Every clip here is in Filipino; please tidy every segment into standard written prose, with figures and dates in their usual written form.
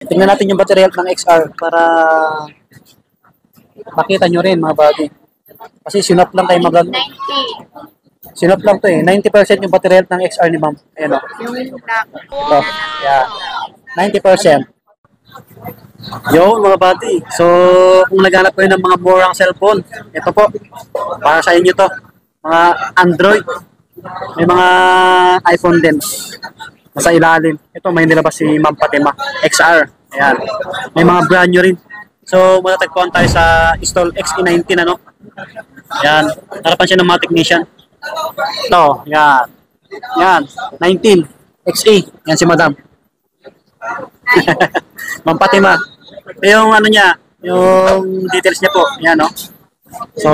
Tingnan natin yung battery health ng XR para makita nyo rin mga buddy. Kasi sinop lang tayo mag 90. sinop lang to eh. 90% yung battery health ng XR ni ma'am. Ayan o. Yung black. Ito. Yeah. 90%. Yo mga buddy. So kung naghanap kayo ng mga murang cellphone, ito po. Para sa inyo to. Mga Android. May mga iPhone din. Nasa ilalim. Ito may nilabas si Ma'am Fatima. XR. Ayan. May mga brand new rin. So matatagpuan tayo sa Stall XE19 ano. Ayan. Harapan siya ng mga technician. Ito. Ayan. Ayan. 19. XE. Yan si Madam. Ma'am Fatima. Yung ano niya, yung details niya po. Ayan no. So,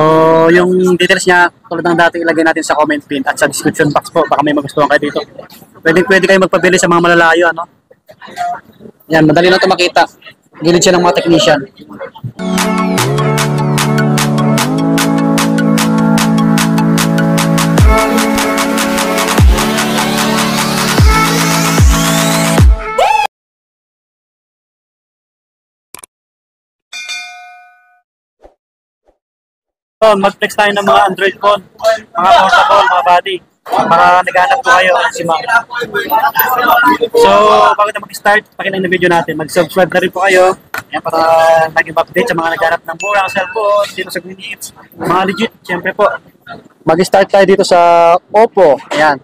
yung details niya, tulad ng dati ilagay natin sa comment pin at sa description box po. Baka may magustuhan kayo dito. Pwede kayo magpabili sa mga malalayo, ano? Yan, madali lang ito makita. Gilid siya ng mga technician. So, mag-flex tayo ng mga Android phone, mga portable, mga body. Para naghanap po kayo si Ma'am. So, bago na mag-start, pakita ng video natin. Mag-subscribe na rin po kayo. Yan, para naging update sa mga naghanap ng murang cellphone dito sa Greenhits. Mga legit, siyempre po. Mag-start tayo dito sa Oppo. Ayan.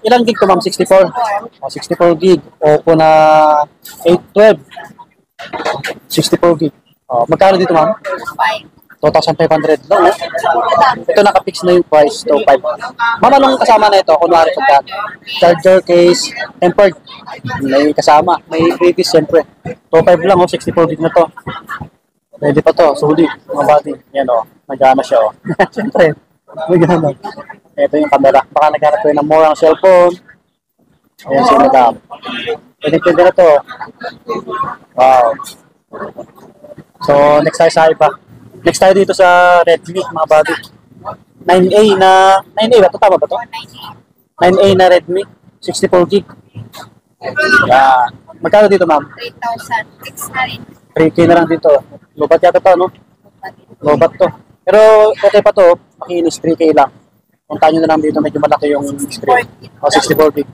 Ilang gig to ma'am? 64? 64 gig. Oppo na 812. 64 gig. Magkano dito ma'am? 2,500 no? Ito naka-fix na yung price, 2,500. Ma'am, anong kasama na ito? Kunwari pagka charger case, tempered. May kasama, may previous siyempre. 2,500 lang, 64 gig na to. Pwede pa to, sulit, mga body. Yan nagana siya Siyempre, nagana. Ito yung camera. Baka naghanap kayo ng murang cellphone. Ayan si Madam. Pwede na to. Wow. So, next tayo sa iba. Next tayo dito sa Redmi, mga buddy. 9A na... 9A ba? Ito tama ba ito? 9A na Redmi. 64 gig. Yan. Magkano dito, ma'am? 3,000. 3K na lang dito. Lobat yata to, no? Lobat to. Pero okay pa to. Makinis, 3K lang. Punta nyo na lang dito. Medyo malaki yung screen. 64 gig.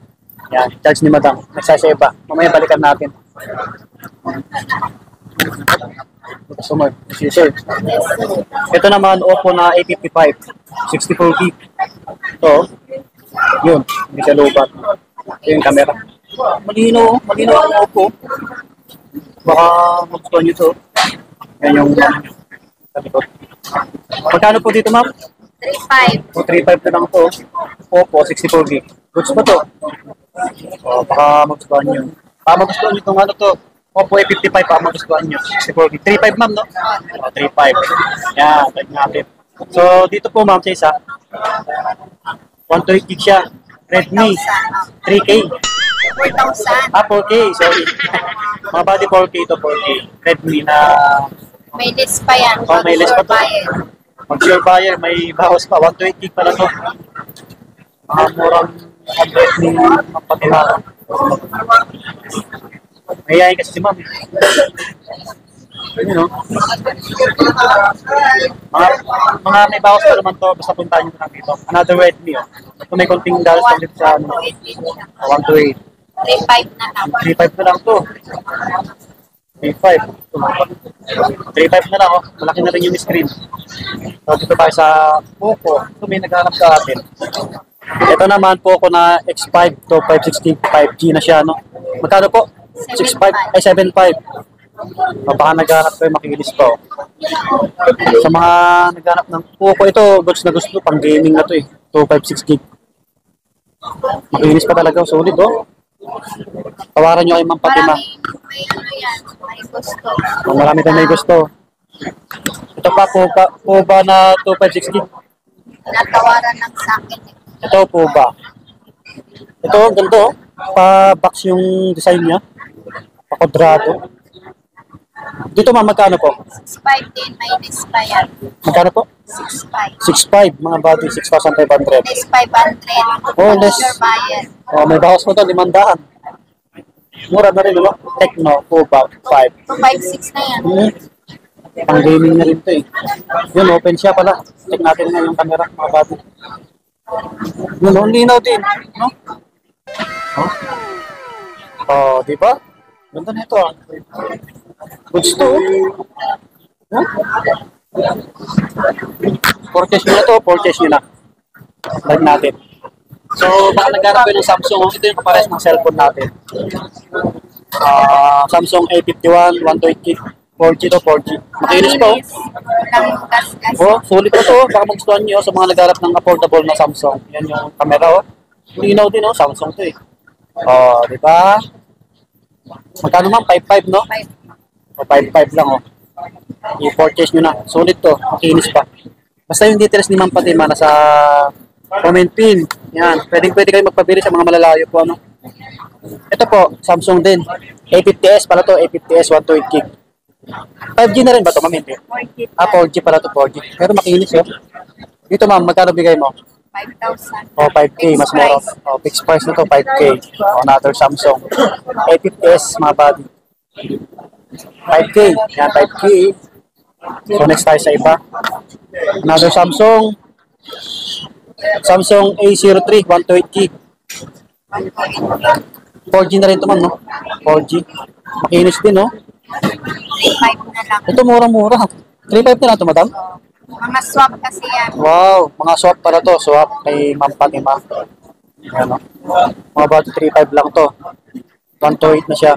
Yan. Charge ni Madam. Next tayo sa iba. Mamaya balikan natin. Customer, sir. Ito naman, Oppo na A55, 64 gig. Ito, yun, hindi siya lobat. Ito yung camera. Malino ang Oppo. Baka magustuhan nyo ito. Yan yung sa likod. Magkano po dito, ma'am? 3,500. O, 3,500 na lang ito. Oppo, 64 gig. Goods pa to. Baka magustuhan nyo. Baka magustuhan nyo itong ano to. Oppo A55 pa magustuhan nyo. 64 gig. 3,500 ma'am, no? 3,500. Yan, type natin. So, dito po ma'am sa isa. 128 gig siya. Redmi. 3K. 4,000. 4K. Sorry. Mga body 4K to 4K. Redmi na... May list pa yan. May list pa to. Mag-sure buyer. May bawas pa. 128 gig pala to. Murang Redmi ang patinara. Mayayain kasi si ma'am. Ayun, no? Mga may bawas pa naman to, basta puntahan nyo na dito. Another Redmi, Kung may konting dalas ulit sa 128. 3,500 na lang. 3,500 na lang to. 3,500. 3,500 na lang, Malaki na rin yung screen. So, dito tayo sa Poco. Ito may naghanap sa atin. Ito naman Poco na X5 to 560 5G na siya, no? Magkano po? 6.5 ay 7.5. Baka naghanap kayo, makikilis pa. Sa mga naghanap ng Poco, ito goods na gusto, pang gaming na to 256 gig. Makikilis pa talaga, solid Tawaran nyo kay Ma'am Fatima. May ano yan, may gusto. Marami tayong may gusto. Ito pa, Poba na 256 gig. Natawaran lang sa akin. Ito, Poba. Ito, ganito pa-box yung design niya. Pa-quadrado. Dito ma'am, magkano po? 6,500 din, may list pa yan. Magkano po? 6,500. 6.5, mga body, 6,500. List 500. Oh, less. Your buyer. May bawas mo to, 500. Mura na rin, no? Tecno, Cobalt 5. 256 na yan. Pang gaming na rin to eh. Yun, open siya pala. Check natin nga yung camera, mga buddy. Yun, ang linaw din. No? Oh, oh di ba? Ganda na ito ah. Goods to. Huh? Purchase nyo na to, purchase nyo na. Like natin. So, baka naghanap kayo ng Samsung. Ito yung kapares ng cellphone natin. Samsung A51, 128 4G to 4G. Makinis pa oh. Lang gas-gas. Oh, sulit na to. Baka magustuhan nyo sa mga nagharap ng affordable na Samsung. Yan yung camera oh. Linaw din oh, Samsung to eh. Oh, di ba? Magkano man? 5.5 no? 5. O 5.5 lang oh. I-purchase nyo na. Sulit to. Makinis pa. Basta yung details ni Ma'am Fatima nasa comment pin. Yan. Pwede kayo magpabili sa mga malalayo po ano. Ito po, Samsung din. A50s pala to. A50s 128 gig. 5G na rin ba ito, ma'am? Hindi. 4G. 4G pala to 4G. Pero makinis yun. Dito ma'am, magkano bigay mo? 5,000. O 5K, mas mura. O fixed price na to, 5K. O another Samsung. A50s, mga buddy. 5K. Yan, 5K. So next tayo sa iba. Another Samsung. Samsung A03, 128 gig. 4G na rin ito ma'am, no? 4G. Makinis din, no? 3,500 na lang. Ito murang-mura. 3.5 na lang ito, madam? Mga swap kasi yan. Wow, mga swap para to. Swap kay Ma'am Fatima. Ayan, no? Mga bago 3.5 lang to. 128 na siya.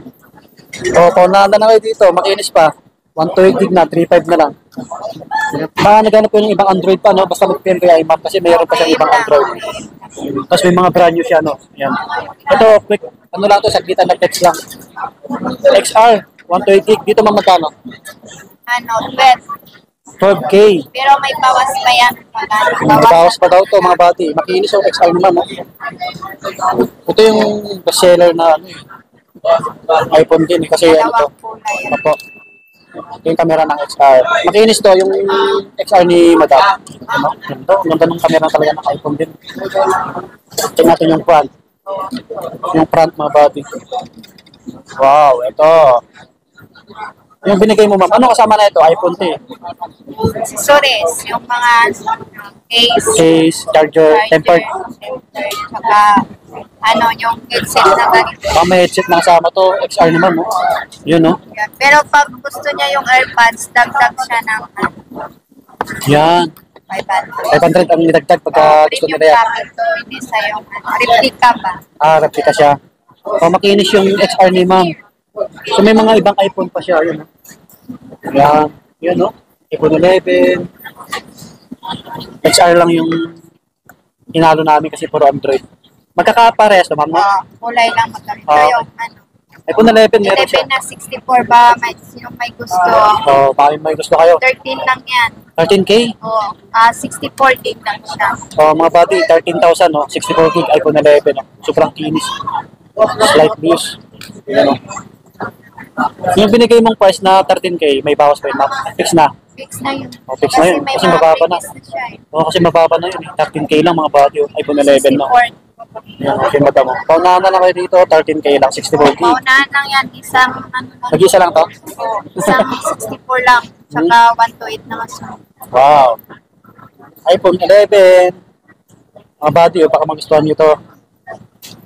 O, paunaan na kayo dito. Makinis pa. 128 gig na, 3.5 na lang. Baka naghanap ko yung ibang Android pa, no? Basta mag-PM kay iMac kasi mayroon pa siyang ibang Android. Tapos may mga brand new siya, no? Ayan. Ito, quick. Ano lang to, saglitan na text lang. XR, 128 gig. Dito man magkano? Ano, 12. 12K. Pero may bawas pa yan. May bawas pa daw to mga bati. Makinis yung XR naman. No? Ito yung bestseller na ano, iPhone din. Kasi ano to. Dalawang kulay. Ito. Ito yung camera ng XR. Makinis to yung XR ni Madam. Ano? Ito. Ganda ng camera talaga ng iPhone din. Check natin yung front. Yung front mga bati. Wow, ito. Yung binigay mo ma'am, ano kasama na ito? iPhone 10. Accessories, yung mga case, Case, charger, tempered. saka ano, yung headset na ganito. May headset na kasama to. XR naman, no? Yun, no? Yan. Pero pag gusto niya yung AirPods, dagdag siya ng Yan. 500. 500 ang nidagdag pagka gusto Premium nila yan. packet to, hindi sa yung replica ba? Replika siya. Makinis yung XR ni ma'am. So may mga ibang iPhone pa siya. Yun, no? Yan. Yun, no? iPhone 11. XR lang yung inalo namin kasi puro Android. Magkakaparehas naman, no? Kulay lang magkakita yung ano. iPhone 11 meron 11 siya. na 64 ba? May, sinong may gusto? So, baka may gusto kayo. 13 lang yan. 13K? Oo. 64 gig lang siya. So, mga buddy, 13,000, no? 64 gig, iPhone 11, no? Sobrang kinis. Slight views. Yun, no? Yung binigay mong price na 13K, may bawas pa yun, ma'am. Fix na. Fix na yun. Fix na yun. may Kasi mga mababa na. previous siya eh. Kasi mababa na yun. 13K lang mga buddy. iPhone 11, no? 64. Yan, okay, madam. Paunahan na lang kayo dito, 13K lang, 64 gig. Paunahan lang yan. Isang ano lang. Nag-isa lang to? Oo. Isang 64 lang. Tsaka 128 na mas. Wow. iPhone 11. Mga buddy, baka magustuhan nyo to.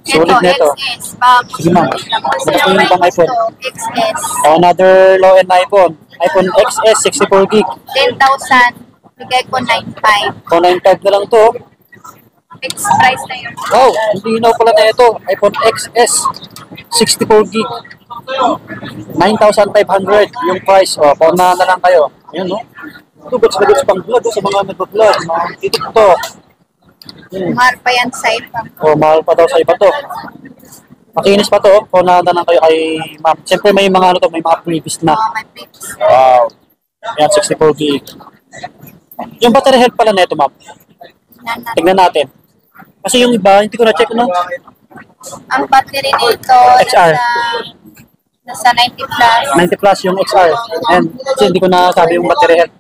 Sulit Ito, na ito. XS. Pag Sige, ma'am. Kasi Gusto yung nyo may ibang gusto, iPhone? XS. Another low-end iPhone. iPhone XS, 64 gig. 10,000. Bigay ko 9,500. So, 9.5 na lang to. Fixed price na yun. Wow, hindi na pala na ito. iPhone XS, 64 gig. 9,500 yung price. O, paunahan na lang kayo. Ayan, no? Ito, goods na goods pang vlog sa mga nag-vlog. Mga TikTok. Mahal pa yan sa iba. O, mahal pa daw sa iba to. Makinis pa to. Paunahan na lang kayo kay ma'am. Siyempre may mga ano to, may mga previous na. Oo, may fix. Wow. Ayan, 64 gig. Yung battery health pala na ito, ma'am. Tignan natin. Kasi yung iba, hindi ko na-check, no? Ang battery nito, XR. nasa 90 plus. 90 plus yung XR. And kasi hindi ko na sabi yung battery health.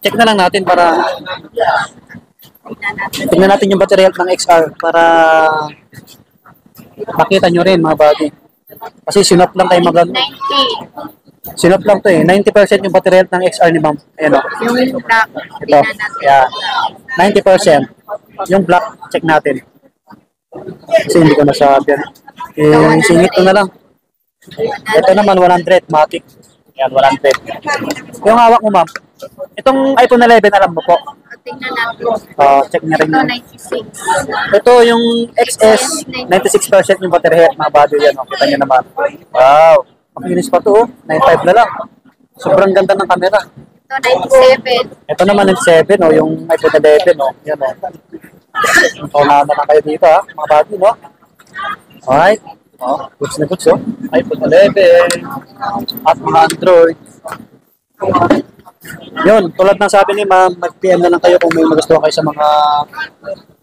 Check na lang natin para tingnan natin yung battery health ng XR para makita nyo rin mga buddy. Kasi sinop lang tayo mag 90. sinop lang to eh. 90% yung battery health ng XR ni ma'am. Ayan o. Yung black. Ito. Tingnan natin. Yeah. 90%. Yung black, check natin. Kasi hindi ko nasabi yan. Eh, singit ko na lang. Ito naman, 100. Matic. Yan, 100. Yung hawak mo, ma'am. Itong iPhone 11, alam mo po. Tingnan natin. Check niya rin Ito, yun. 96. Ito yung XS, 96% yung battery health, mga body yan. Oh. Kita niyo naman. Wow. Makinis pa to, oh. 9.5 na lang. Sobrang ganda ng camera. Ito, 97. Ito naman yung 7, oh, yung iPhone 11, oh. Yan, oh. Paunahan na lang kayo dito, ha, mga body, no? Alright. Oh, goods na goods, oh. iPhone 11. At mga Android. Yun, tulad ng sabi ni ma'am, mag-PM na lang kayo kung may magustuhan kayo sa mga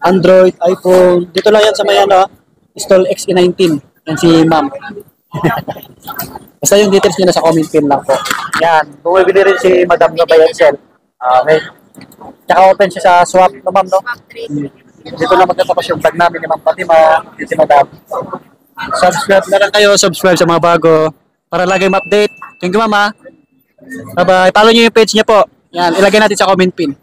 Android, iPhone. Dito lang yan sa may ano, install XE19. Yan si ma'am. Basta yung details nyo na sa comment pin lang po. Yan, bumibili rin si Madam no by Excel. Okay. Tsaka open siya sa swap no ma'am no? Swap trade. Dito na magtatapos yung vlog namin ni Ma'am Fatima, si Madam. Subscribe na lang kayo, subscribe sa mga bago para lagi ma-update. Thank you ma'am ha. Bye-bye. Follow nyo yung page niya po. Yan, ilagay natin sa comment pin.